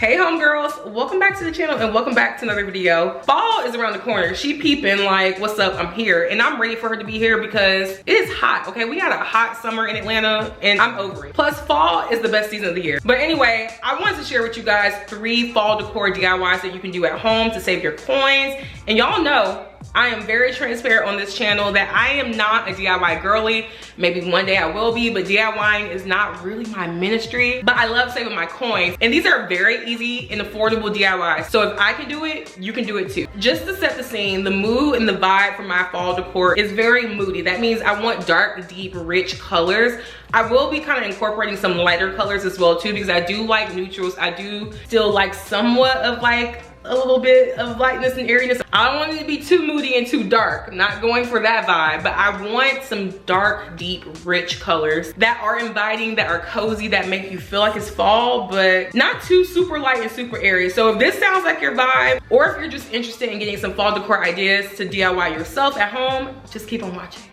Hey homegirls, welcome back to the channel and welcome back to another video. Fall is around the corner. She peeping like, what's up, I'm here. And I'm ready for her to be here because it is hot, okay? We had a hot summer in Atlanta and I'm over it. Plus fall is the best season of the year. But anyway, I wanted to share with you guys 3 fall decor DIYs that you can do at home to save your coins. And y'all know, I am very transparent on this channel that I am not a DIY girly. Maybe one day I will be, but DIYing is not really my ministry. But I love saving my coins. And these are very easy and affordable DIYs. So if I can do it, you can do it too. Just to set the scene, the mood and the vibe for my fall decor is very moody. That means I want dark, deep, rich colors. I will be kind of incorporating some lighter colors as well too, because I do like neutrals. I do still like somewhat of like a little bit of lightness and airiness. I don't want it to be too moody and too dark. Not going for that vibe, but I want some dark, deep, rich colors that are inviting, that are cozy, that make you feel like it's fall, but not too super light and super airy. So if this sounds like your vibe, or if you're just interested in getting some fall decor ideas to DIY yourself at home, just keep on watching.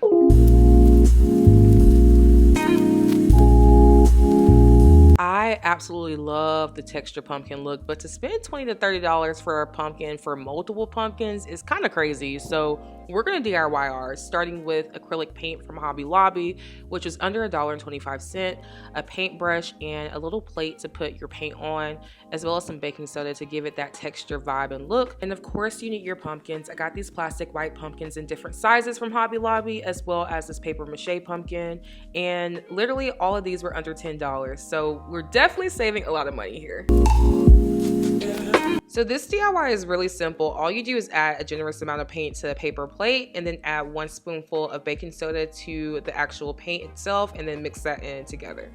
I absolutely love the texture pumpkin look, but to spend $20 to $30 for a pumpkin for multiple pumpkins is kind of crazy. So we're gonna DIY ours, starting with acrylic paint from Hobby Lobby, which is under $1.25, a paintbrush, and a little plate to put your paint on, as well as some baking soda to give it that texture, vibe, and look. And of course, you need your pumpkins. I got these plastic white pumpkins in different sizes from Hobby Lobby, as well as this paper mache pumpkin. And literally all of these were under $10. So we're definitely saving a lot of money here. So this DIY is really simple. All you do is add a generous amount of paint to a paper plate and then add 1 spoonful of baking soda to the actual paint itself and then mix that in together.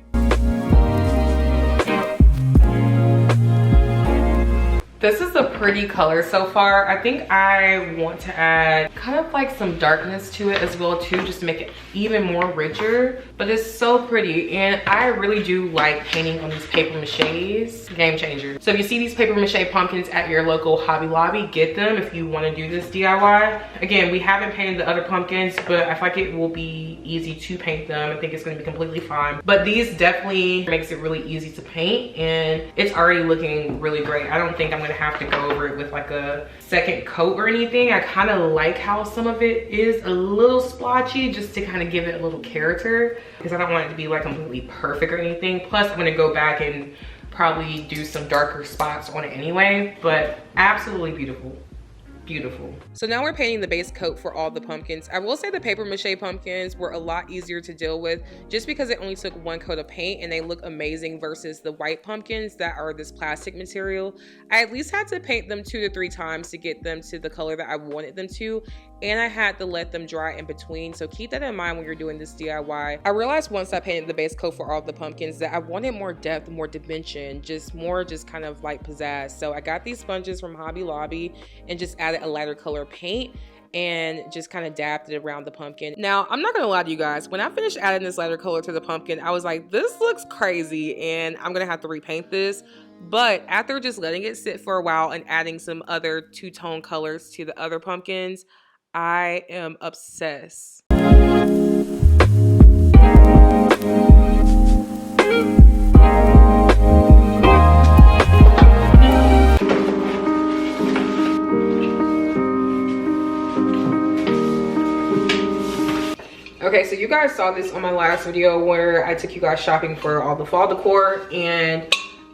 This is a pretty color so far. I think I want to add kind of like some darkness to it as well too, just to make it even more richer. But it's so pretty, and I really do like painting on these paper maches. Game changer. So if you see these paper mache pumpkins at your local Hobby Lobby, get them if you want to do this DIY. Again, we haven't painted the other pumpkins, but I feel like it will be easy to paint them. I think it's going to be completely fine. But these definitely makes it really easy to paint, and it's already looking really great. I don't think I'm going to have to go over it with like a second coat or anything. I kind of like how some of it is a little splotchy, just to kind of give it a little character, because I don't want it to be like completely perfect or anything. Plus I'm going to go back and probably do some darker spots on it anyway, but absolutely beautiful. Beautiful. So now we're painting the base coat for all the pumpkins. I will say the paper mache pumpkins were a lot easier to deal with just because it only took 1 coat of paint and they look amazing versus the white pumpkins that are this plastic material. I at least had to paint them 2 to 3 times to get them to the color that I wanted them to, and I had to let them dry in between. So keep that in mind when you're doing this DIY. I realized once I painted the base coat for all the pumpkins that I wanted more depth, more dimension, just kind of like pizzazz. So I got these sponges from Hobby Lobby and just added a lighter color paint and just kind of dabbed it around the pumpkin. Now, I'm not gonna lie to you guys, when I finished adding this lighter color to the pumpkin, I was like, this looks crazy and I'm gonna have to repaint this. But after just letting it sit for a while and adding some other 2-tone colors to the other pumpkins, I am obsessed. Okay, so you guys saw this on my last video where I took you guys shopping for all the fall decor, and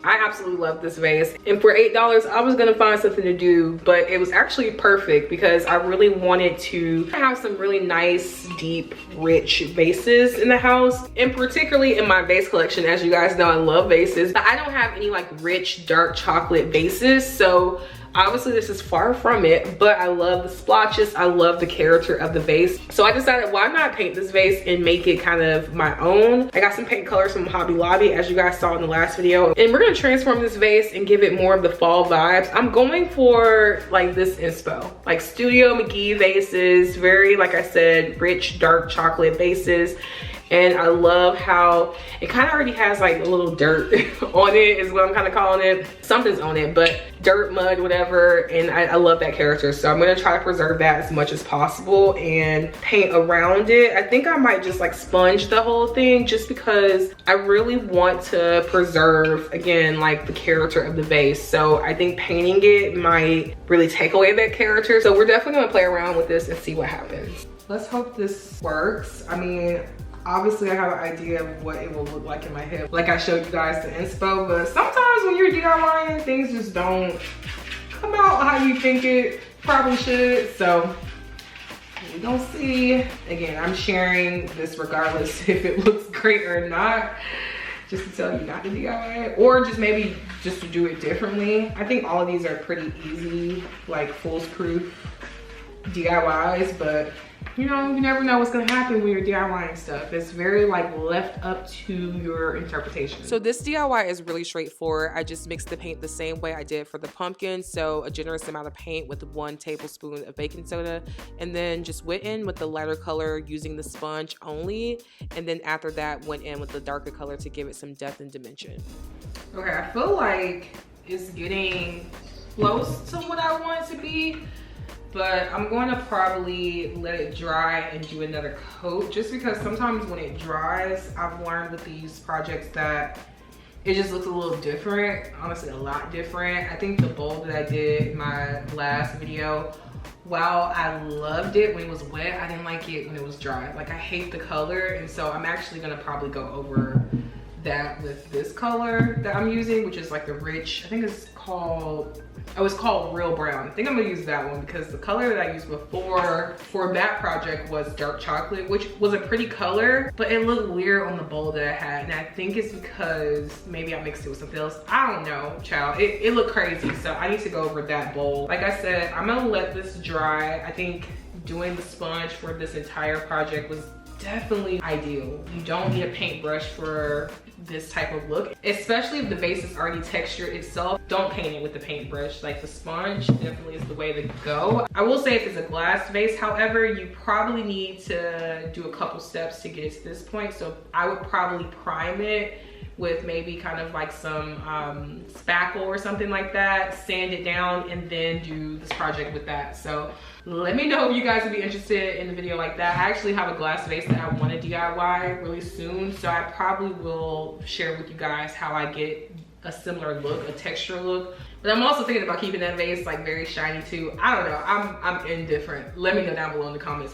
I absolutely love this vase. And for $8, I was gonna find something to do, but it was actually perfect because I really wanted to have some really nice, deep, rich vases in the house. And particularly in my vase collection, as you guys know, I love vases. But I don't have any like rich, dark chocolate vases, so obviously this is far from it, but I love the splotches. I love the character of the vase. So I decided, why not paint this vase and make it kind of my own? I got some paint colors from Hobby Lobby, as you guys saw in the last video. And we're gonna transform this vase and give it more of the fall vibes. I'm going for like this inspo, like Studio McGee vases, very, like I said, rich, dark chocolate vases. And I love how it kind of already has like a little dirt on it is what I'm kind of calling it. Something's on it, but dirt, mud, whatever. And I love that character. So I'm gonna try to preserve that as much as possible and paint around it. I think I might just like sponge the whole thing just because I really want to preserve, again, like the character of the vase. So I think painting it might really take away that character. So we're definitely gonna play around with this and see what happens. Let's hope this works. I mean, obviously I have an idea of what it will look like in my head, like I showed you guys the inspo, but sometimes when you're DIYing, things just don't come out how you think it probably should. So we gonna see. Again, I'm sharing this regardless if it looks great or not, just to tell you not to DIY it, or just maybe just to do it differently. I think all of these are pretty easy, like foolproof DIYs, but you know, you never know what's gonna happen when you're DIYing stuff. It's very like left up to your interpretation. So this DIY is really straightforward. I just mixed the paint the same way I did for the pumpkin. So a generous amount of paint with 1 tablespoon of baking soda, and then just went in with the lighter color using the sponge only. And then after that went in with the darker color to give it some depth and dimension. Okay, I feel like it's getting close to what I want it to be, but I'm going to probably let it dry and do another coat, just because sometimes when it dries, I've learned with these projects that it just looks a little different, honestly a lot different. I think the bowl that I did in my last video, while I loved it when it was wet, I didn't like it when it was dry. Like I hate the color, and so I'm actually gonna probably go over that with this color that I'm using, which is like the rich, I think it's called, oh, it's called Real Brown. I think I'm gonna use that one because the color that I used before for that project was dark chocolate, which was a pretty color, but it looked weird on the bowl that I had. And I think it's because maybe I mixed it with something else. I don't know, child. It looked crazy, so I need to go over that bowl. Like I said, I'm gonna let this dry. I think doing the sponge for this entire project was definitely ideal. You don't need a paintbrush for this type of look, especially if the vase is already textured itself. Don't paint it with the paintbrush. Like the sponge definitely is the way to go. I will say if it's a glass vase, however, you probably need to do a couple steps to get it to this point. So I would probably prime it with maybe kind of like some spackle or something like that, sand it down, and then do this project with that. So let me know if you guys would be interested in a video like that. I actually have a glass vase that I want to DIY really soon, so I probably will share with you guys how I get a similar look, a texture look. But I'm also thinking about keeping that vase like very shiny too. I don't know, I'm indifferent. Let me know down below in the comments.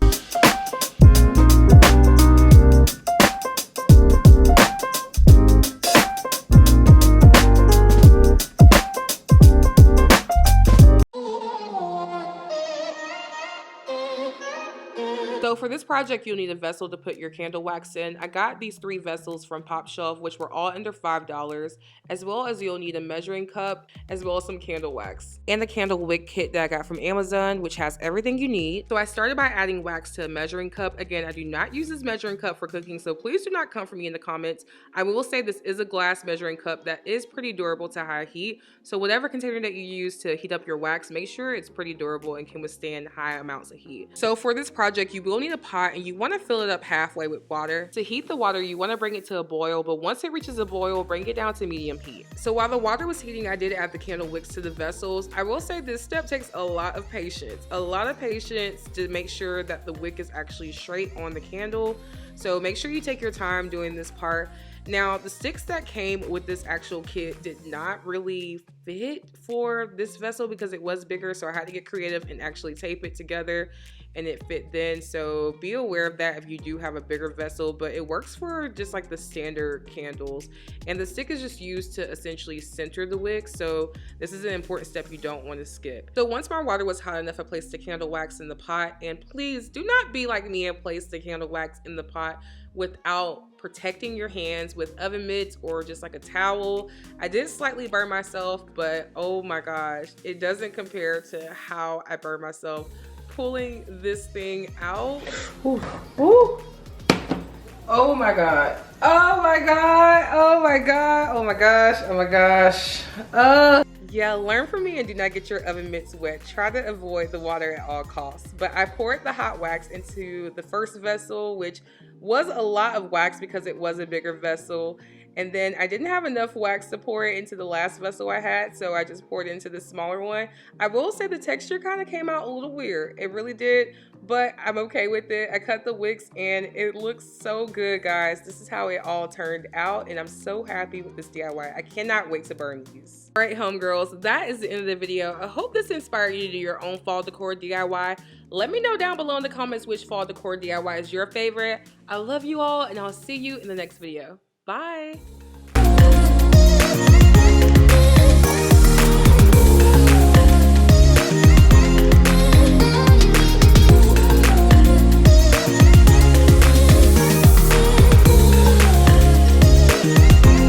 So for this project, you'll need a vessel to put your candle wax in. I got these 3 vessels from Pop Shelf, which were all under $5, as well as you'll need a measuring cup, as well as some candle wax. And the candle wick kit that I got from Amazon, which has everything you need. So I started by adding wax to a measuring cup. Again, I do not use this measuring cup for cooking, so please do not come for me in the comments. I will say this is a glass measuring cup that is pretty durable to high heat. So whatever container that you use to heat up your wax, make sure it's pretty durable and can withstand high amounts of heat. So for this project, you will need a pot, and you want to fill it up halfway with water. To heat the water, you want to bring it to a boil, but once it reaches a boil, bring it down to medium heat. So while the water was heating, I did add the candle wicks to the vessels. I will say this step takes a lot of patience to make sure that the wick is actually straight on the candle. So make sure you take your time doing this part. Now, the sticks that came with this actual kit did not really fit for this vessel because it was bigger, so I had to get creative and actually tape it together, and it fit then. So be aware of that if you do have a bigger vessel, but it works for just like the standard candles. And the stick is just used to essentially center the wick, so this is an important step you don't want to skip. So once my water was hot enough, I placed the candle wax in the pot, and please do not be like me and place the candle wax in the pot without protecting your hands with oven mitts or just like a towel. I did slightly burn myself, but oh my gosh, it doesn't compare to how I burned myself pulling this thing out. Ooh. Ooh. Oh my god. Oh my god. Oh my god. Oh my gosh. Oh my gosh. Yeah, learn from me and do not get your oven mitts wet. Try to avoid the water at all costs. But I poured the hot wax into the first vessel, which was a lot of wax because it was a bigger vessel. And then I didn't have enough wax to pour it into the last vessel I had, so I just poured it into the smaller one. I will say the texture kind of came out a little weird. It really did, but I'm okay with it. I cut the wicks and it looks so good, guys. This is how it all turned out, and I'm so happy with this DIY. I cannot wait to burn these. All right, homegirls, that is the end of the video. I hope this inspired you to do your own fall decor DIY. Let me know down below in the comments which fall decor DIY is your favorite. I love you all, and I'll see you in the next video. Bye.